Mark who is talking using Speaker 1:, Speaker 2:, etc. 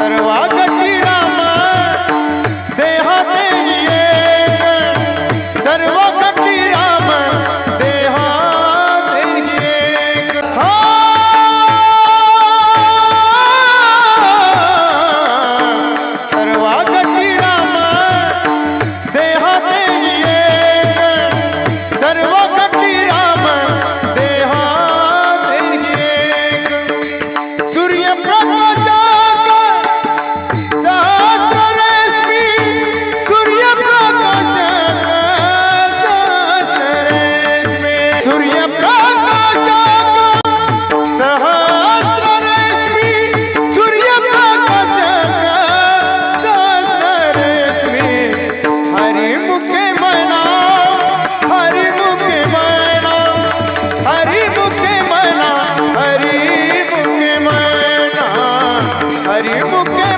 Speaker 1: सर्वागती राम देहाते एक, सर्वागती राम देहाते एक। सर्वागती राम देहाते एक, सर्वागती राम देहाते एक। सूर्यप्रकाशा हरि मुखे